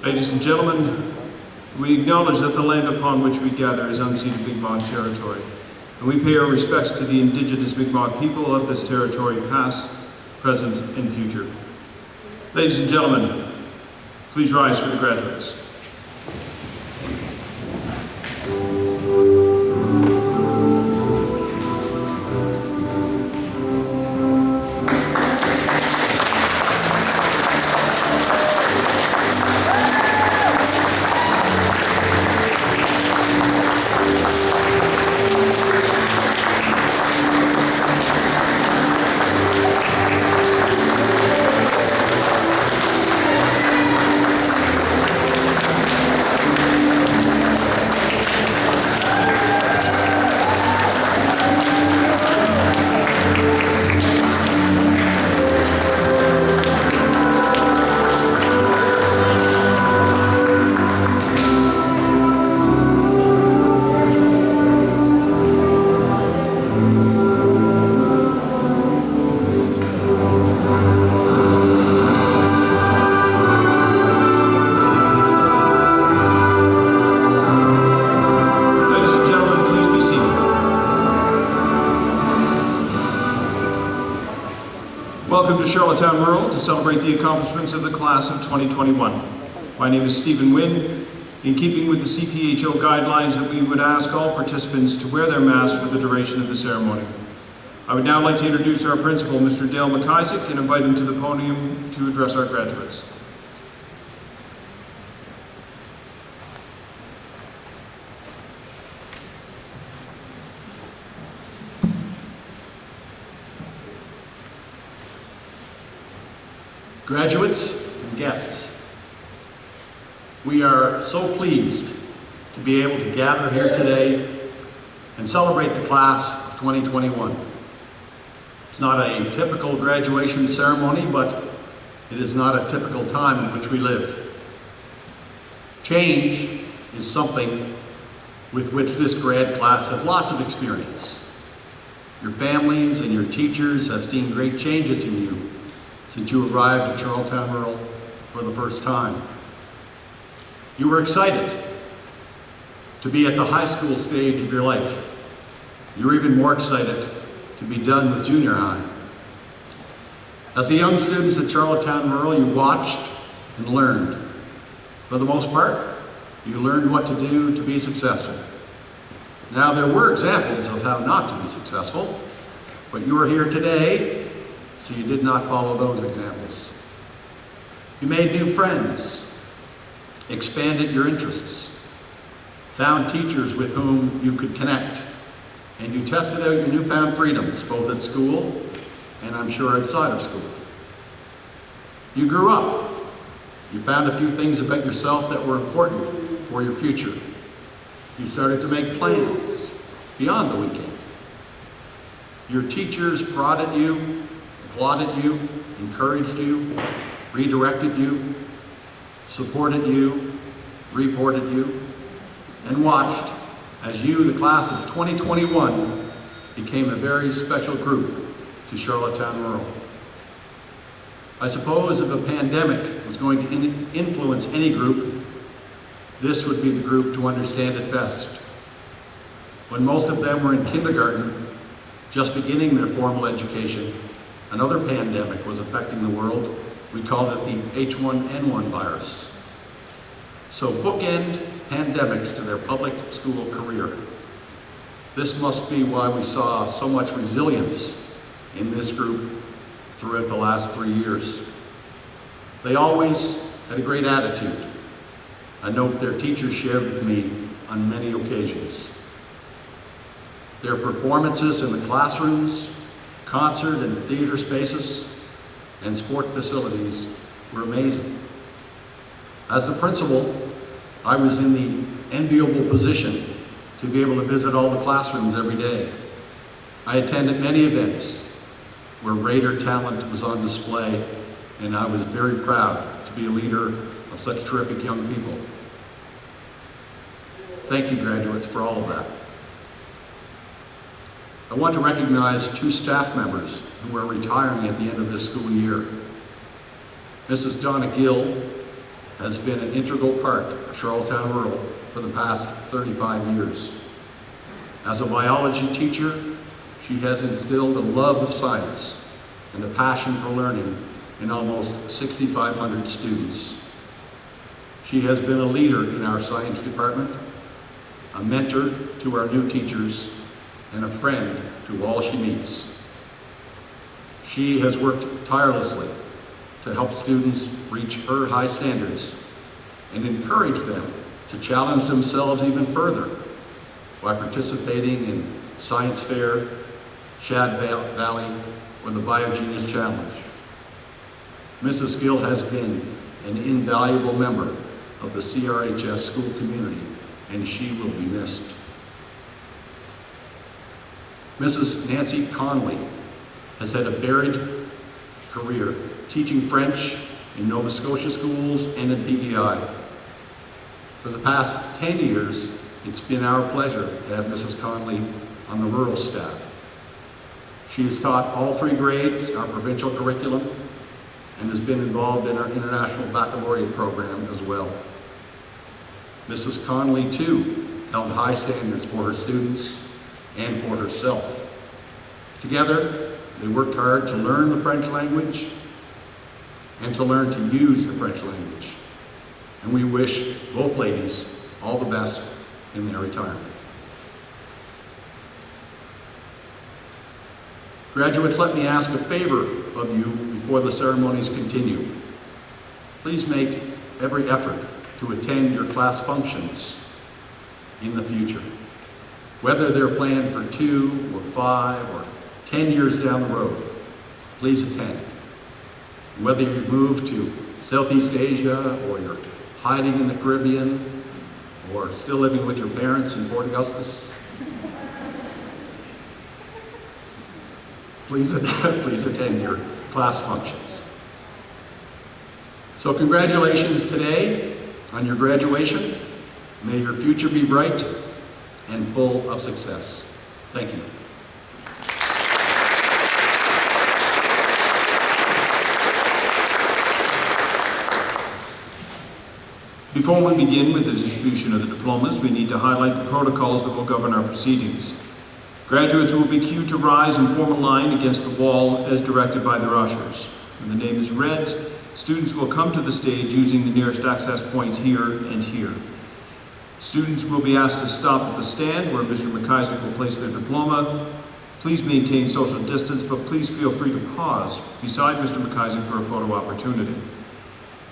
Ladies and gentlemen, we acknowledge that the land upon which we gather is unceded Mi'kmaq territory, and we pay our respects to the indigenous Mi'kmaq people of this territory, past, present, and future. Ladies and gentlemen, please rise for the graduates. Welcome to Charlottetown Rural to celebrate the accomplishments of the class of 2021. My name is Stephen Wynn. In keeping with the CPHO guidelines that we would ask all participants to wear their masks for the duration of the ceremony. I would now like to introduce our principal, Mr. Dale McIsaac, and invite him to the podium to address our graduates. Graduates and guests, we are so pleased to be able to gather here today and celebrate the class of 2021. It's not a typical graduation ceremony, but it is not a typical time in which we live. Change is something with which this grad class has lots of experience. Your families and your teachers have seen great changes in you since you arrived at Charlottetown Rural for the first time. You were excited to be at the high school stage of your life. You were even more excited to be done with junior high. As the young students at Charlottetown Rural, you watched and learned. For the most part, you learned what to do to be successful. Now, there were examples of how not to be successful, but you are here today, so you did not follow those examples. You made new friends, expanded your interests, found teachers with whom you could connect, and you tested out your newfound freedoms, both at school and I'm sure outside of school. You grew up. You found a few things about yourself that were important for your future. You started to make plans beyond the weekend. Your teachers prodded you, applauded you, encouraged you, redirected you, supported you, reported you, and watched as you, the class of 2021, became a very special group to Charlottetown Rural. I suppose if a pandemic was going to influence any group, this would be the group to understand it best. When most of them were in kindergarten, just beginning their formal education, another pandemic was affecting the world. We called it the H1N1 virus. So bookend pandemics to their public school career. This must be why we saw so much resilience in this group throughout the last 3 years. They always had a great attitude, a note their teachers shared with me on many occasions. Their performances in the classrooms, concert and theater spaces, and sport facilities were amazing. As the principal, I was in the enviable position to be able to visit all the classrooms every day. I attended many events where Raider talent was on display, and I was very proud to be a leader of such terrific young people. Thank you, graduates, for all of that. I want to recognize 2 staff members who are retiring at the end of this school year. Mrs. Donna Gill has been an integral part of Charlottetown Rural for the past 35 years. As a biology teacher, she has instilled a love of science and a passion for learning in almost 6,500 students. She has been a leader in our science department, a mentor to our new teachers, and a friend to all she meets. She has worked tirelessly to help students reach her high standards and encourage them to challenge themselves even further by participating in Science Fair, Shad Valley, or the BioGenius Challenge. Mrs. Gill has been an invaluable member of the CRHS school community, and she will be missed. Mrs. Nancy Conley has had a varied career teaching French in Nova Scotia schools and in PEI. For the past 10 years, it's been our pleasure to have Mrs. Conley on the rural staff. She has taught all 3 grades, our provincial curriculum, and has been involved in our International Baccalaureate program as well. Mrs. Conley, too, held high standards for her students and for herself. Together, they worked hard to learn the French language and to learn to use the French language. And we wish both ladies all the best in their retirement. Graduates, let me ask a favor of you before the ceremonies continue. Please make every effort to attend your class functions in the future. Whether they're planned for 2 or 5 or 10 years down the road, please attend. Whether you move to Southeast Asia or you're hiding in the Caribbean or still living with your parents in Fort Augustus, please attend your class functions. So congratulations today on your graduation. May your future be bright and full of success. Thank you. Before we begin with the distribution of the diplomas, we need to highlight the protocols that will govern our proceedings. Graduates will be cued to rise and form a line against the wall as directed by their ushers. When the name is read, students will come to the stage using the nearest access points here and here. Students will be asked to stop at the stand where Mr. McIsaac will place their diploma. Please maintain social distance, but please feel free to pause beside Mr. McIsaac for a photo opportunity.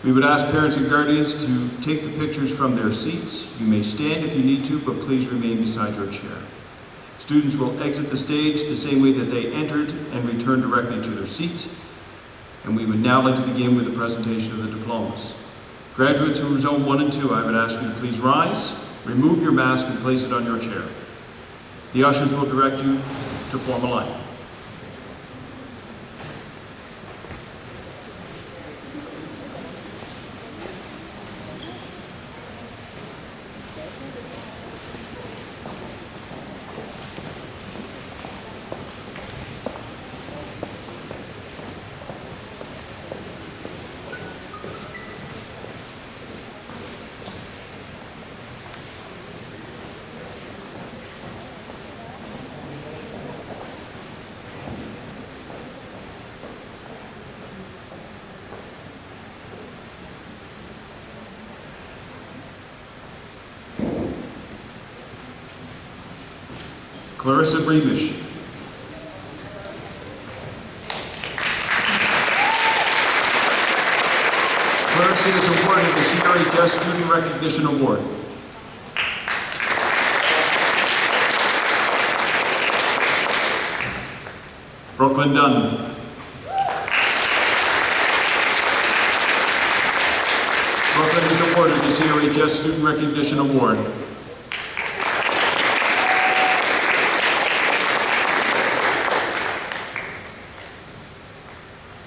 We would ask parents and guardians to take the pictures from their seats. You may stand if you need to, but please remain beside your chair. Students will exit the stage the same way that they entered and return directly to their seat. And we would now like to begin with the presentation of the diplomas. Graduates from Zone 1 and 2, I would ask you to please rise, remove your mask, and place it on your chair. The ushers will direct you to form a line. Clarissa Breamish. Clarissa is awarded the CRHS Student Recognition Award. Brooklyn Dunn. Brooklyn is awarded the CRHS Student Recognition Award.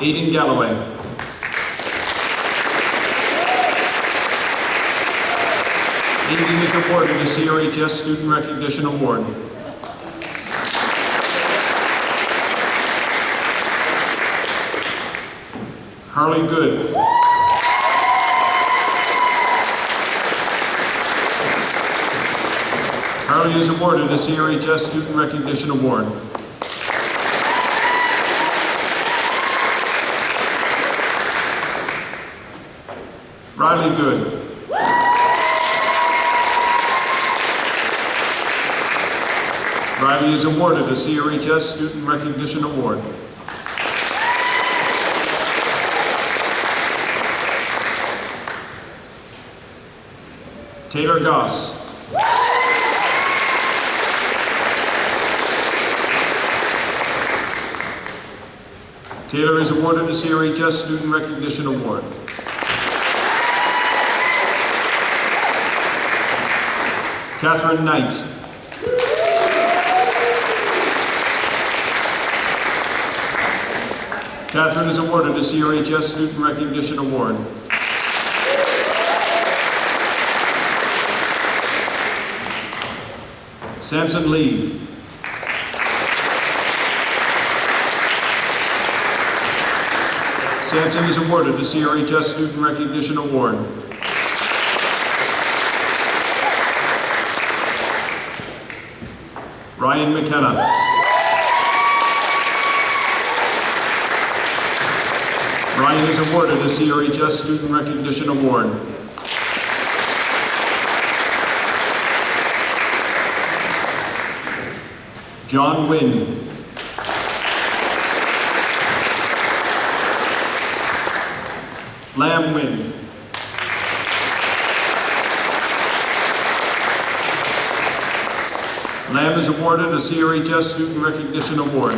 Aiden Galloway. Aiden is awarded the CRHS Student Recognition Award. Harley Good. Riley is awarded a CRHS Student Recognition Award. Riley Good. Riley is awarded a CRHS Student Recognition Award. Taylor Goss. Taylor is awarded a CRHS Student Recognition Award. Catherine Knight. Catherine is awarded a CRHS Student Recognition Award. Samson Lee. Samson is awarded the CRHS Student Recognition Award. Ryan McKenna. Ryan is awarded the CRHS Student Recognition Award. John Wynn. Lam Wynn. Lam is awarded a CRHS Student Recognition Award.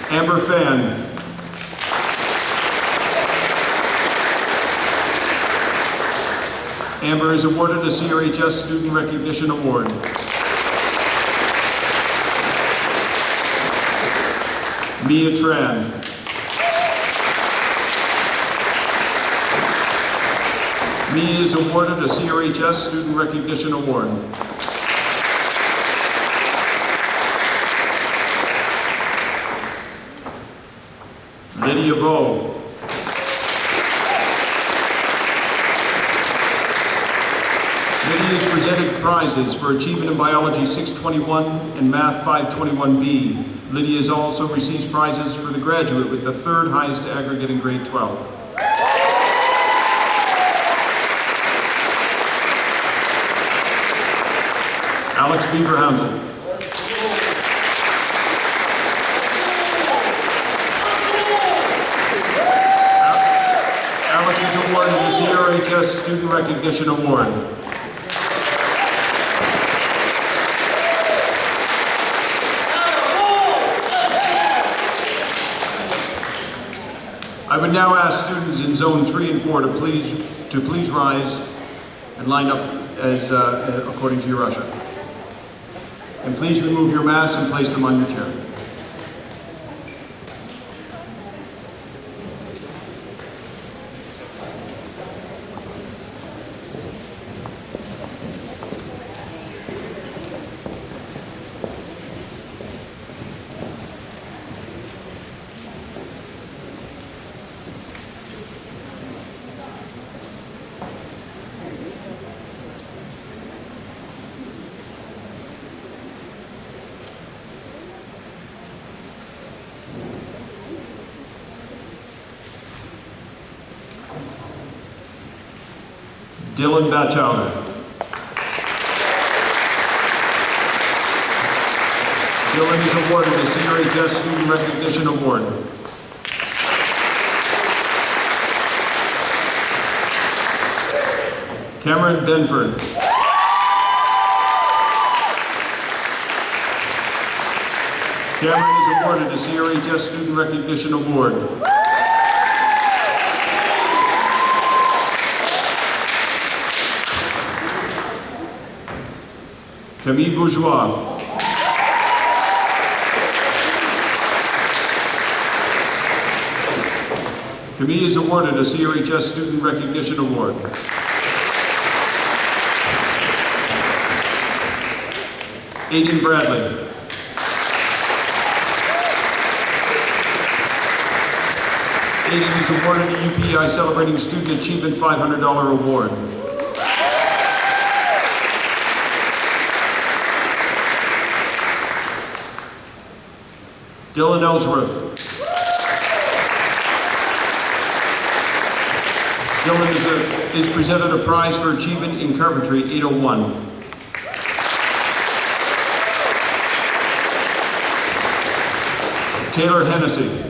Amber Fan. Amber is awarded a CRHS Student Recognition Award. Mia Tran. Mia is awarded a CRHS Student Recognition Award. Lydia Vo. Lydia is presented prizes for achievement in Biology 621 and Math 521B. Lydia also receives prizes for the graduate with the third highest aggregate in grade 12. Alex Beaverhoundel. Alex is awarded the CRHS Student Recognition Award. I would now ask students in Zone 3 and 4 to please rise and line up as according to your usher. And please remove your masks and place them on your chair. Dylan Batchelder. Dylan is awarded the CRHS Student Recognition Award. Cameron Benford. Cameron is awarded the CRHS Student Recognition Award. Camille Bourgeois. Camille is awarded a CRHS Student Recognition Award. Aiden Bradley. Aiding is awarded the UPEI Celebrating Student Achievement $500 Award. Dylan Ellsworth. Dylan is presented a prize for achievement in carpentry 801. Taylor Hennessy.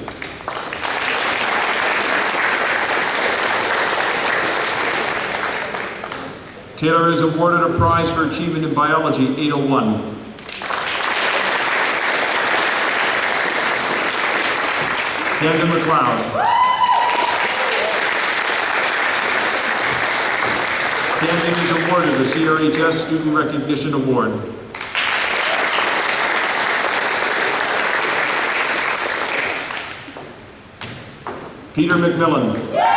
Taylor is awarded a prize for achievement in biology 801. Camden McLeod. Camden is awarded the CRHS Student Recognition Award. Peter McMillan.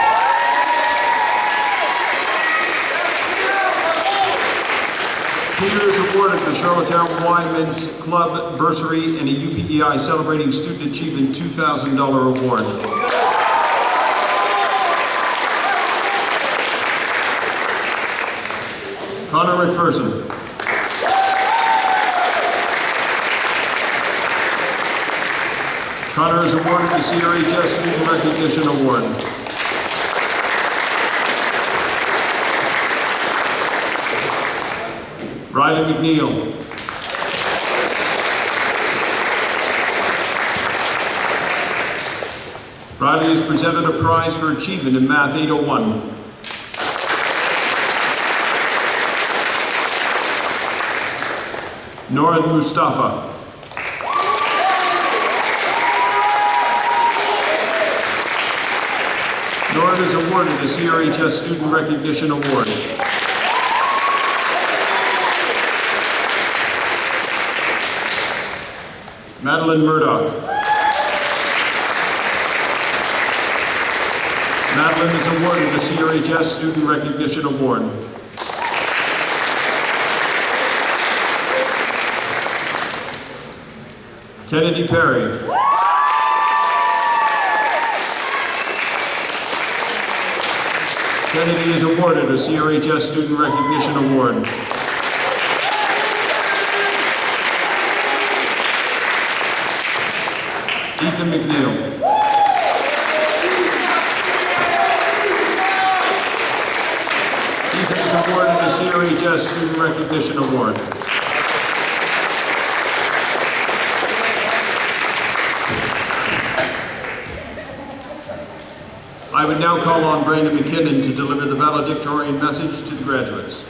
Peter is awarded the Charlottetown Women's Club Bursary and a UPEI Celebrating Student Achievement $2,000 Award. Connor McPherson. Connor is awarded the CRHS Student Recognition Award. Riley McNeil. Riley is presented a prize for achievement in Math 801. Noran Mustafa. Noran is awarded the CRHS Student Recognition Award. Madeline Murdoch. Madeline is awarded the CRHS Student Recognition Award. Kennedy Perry. Kennedy is awarded a CRHS Student Recognition Award. Ethan McNeil. Ethan is awarded the CRHS Student Recognition Award. I would now call on Brandon McKinnon to deliver the valedictorian message to the graduates.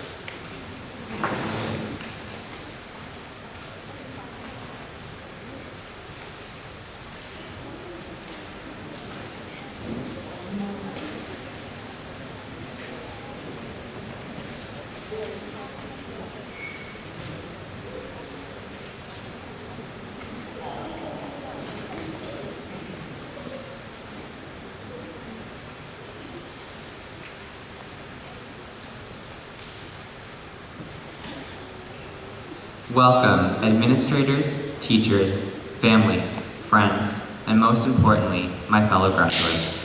Welcome, administrators, teachers, family, friends, and most importantly, my fellow graduates.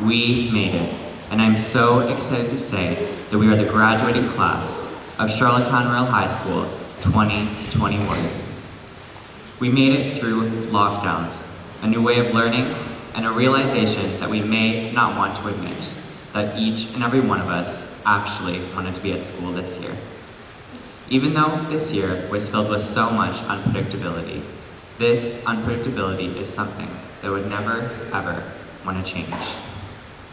We made it, and I'm so excited to say that we are the graduating class of Charlottetown Royal High School 2021. We made it through lockdowns, a new way of learning, and a realization that we may not want to admit, that each and every one of us actually wanted to be at school this year. Even though this year was filled with so much unpredictability, this unpredictability is something that I would never, ever want to change.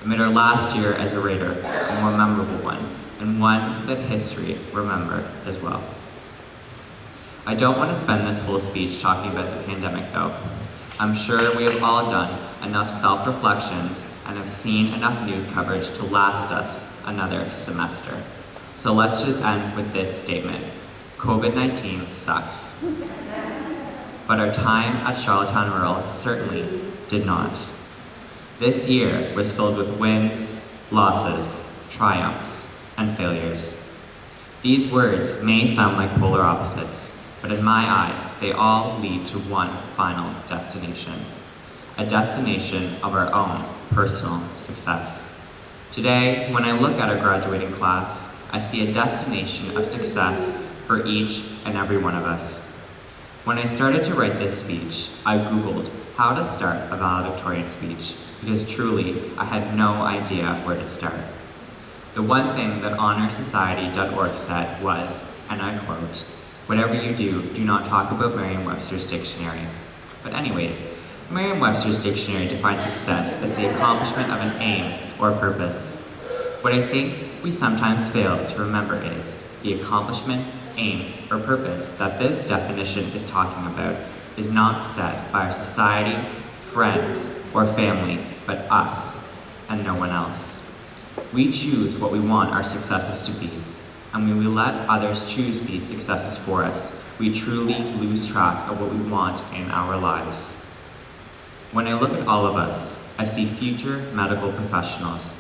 It made our last year as a Raider a more memorable one, and one that history remembered as well. I don't want to spend this whole speech talking about the pandemic though. I'm sure we have all done enough self-reflections and have seen enough news coverage to last us another semester. So let's just end with this statement. COVID-19 sucks. But our time at Charlottetown Rural certainly did not. This year was filled with wins, losses, triumphs, and failures. These words may sound like polar opposites, but in my eyes, they all lead to one final destination. a destination of our own personal success. Today, when I look at our graduating class, I see a destination of success for each and every one of us. When I started to write this speech, I Googled how to start a valedictorian speech because truly, I had no idea where to start. The one thing that honorsociety.org said was, and I quote, "Whatever you do, do not talk about Merriam-Webster's dictionary." But anyways, Merriam-Webster's dictionary defines success as the accomplishment of an aim or purpose. What I think we sometimes fail to remember is the accomplishment, aim, or purpose that this definition is talking about is not set by our society, friends, or family, but us, and no one else. We choose what we want our successes to be, and when we let others choose these successes for us, we truly lose track of what we want in our lives. When I look at all of us, I see future medical professionals,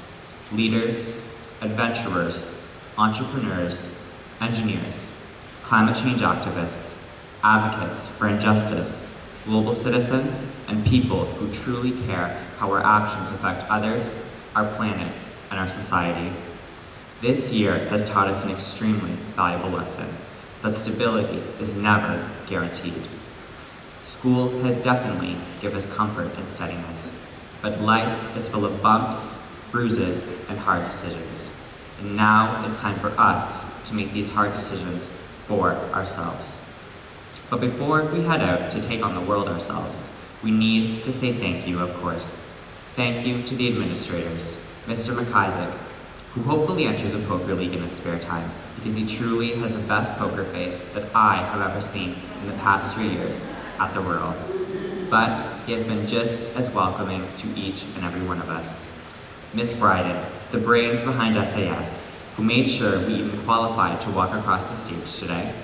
leaders, adventurers, entrepreneurs, engineers, climate change activists, advocates for injustice, global citizens, and people who truly care how our actions affect others, our planet, and our society. This year has taught us an extremely valuable lesson, that stability is never guaranteed. School has definitely given us comfort and steadiness, but life is full of bumps, bruises, and hard decisions. And now it's time for us to make these hard decisions for ourselves. But before we head out to take on the world ourselves, we need to say thank you, of course. Thank you to the administrators, Mr. McIsaac, who hopefully enters a poker league in his spare time, because he truly has the best poker face that I have ever seen in the past 3 years at the Rural. But he has been just as welcoming to each and every one of us. Miss Bryden, the brains behind SAS, who made sure we even qualified to walk across the stage today.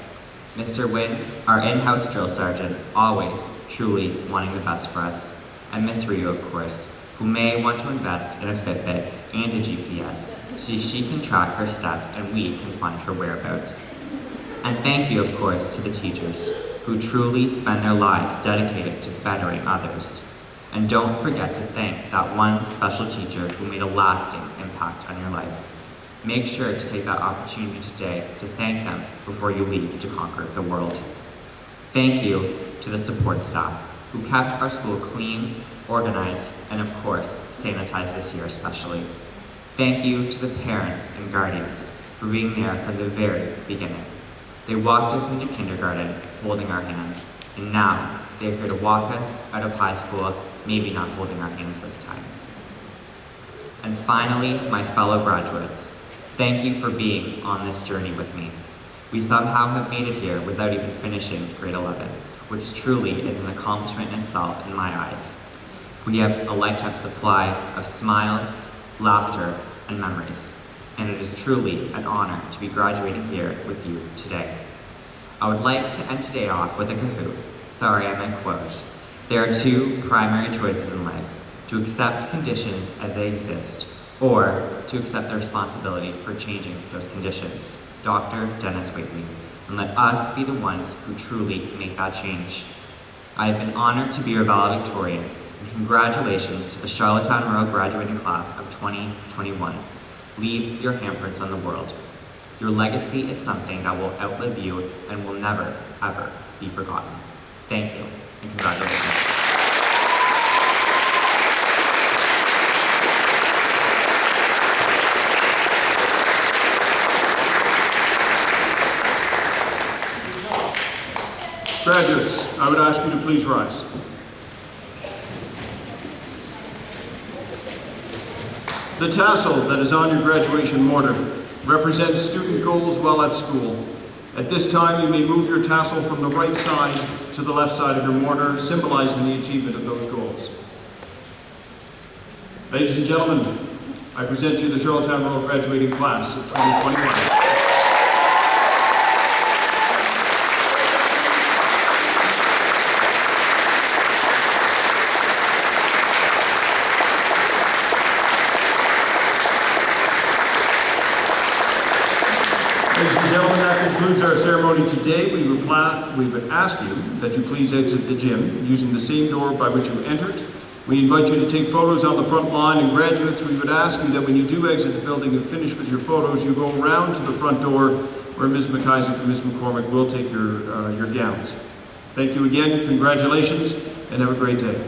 Mr. Wynn, our in-house drill sergeant, always truly wanting the best for us. And Miss Rio, of course, who may want to invest in a Fitbit and a GPS so she can track her steps and we can find her whereabouts. And thank you, of course, to the teachers, who truly spend their lives dedicated to bettering others. And don't forget to thank that one special teacher who made a lasting impact on your life. Make sure to take that opportunity today to thank them before you leave to conquer the world. Thank you to the support staff who kept our school clean, organized, and of course, sanitized this year especially. Thank you to the parents and guardians for being there from the very beginning. They walked us into kindergarten holding our hands, and now they're here to walk us out of high school, maybe not holding our hands this time. And finally, my fellow graduates, thank you for being on this journey with me. We somehow have made it here without even finishing grade 11, which truly is an accomplishment in itself in my eyes. We have a lifetime supply of smiles, laughter, and memories, and it is truly an honor to be graduating here with you today. I would like to end today off with a Kahoot. Sorry, I meant quote. There are two primary choices in life, to accept conditions as they exist, or to accept the responsibility for changing those conditions. Dr. Dennis Waitley, and let us be the ones who truly make that change. I have been honored to be your valedictorian, and congratulations to the Charlottetown Rural graduating class of 2021. Leave your handprints on the world. Your legacy is something that will outlive you and will never, ever be forgotten. Thank you, and congratulations. Graduates, I would ask you to please rise. The tassel that is on your graduation mortar represents student goals while at school. At this time, you may move your tassel from the right side to the left side of your mortar, symbolizing the achievement of those goals. Ladies and gentlemen, I present to you the Charlottetown Rural graduating class of 2021. Ladies and gentlemen, that concludes our ceremony today. We would ask you that you please exit the gym using the same door by which you entered We invite you to take photos on the front lawn, and graduates, we would ask you that when you do exit the building and finish with your photos, you go around to the front door where Ms. McIsaac and Ms. McCormick will take your gowns. Thank you again, congratulations, and have a great day.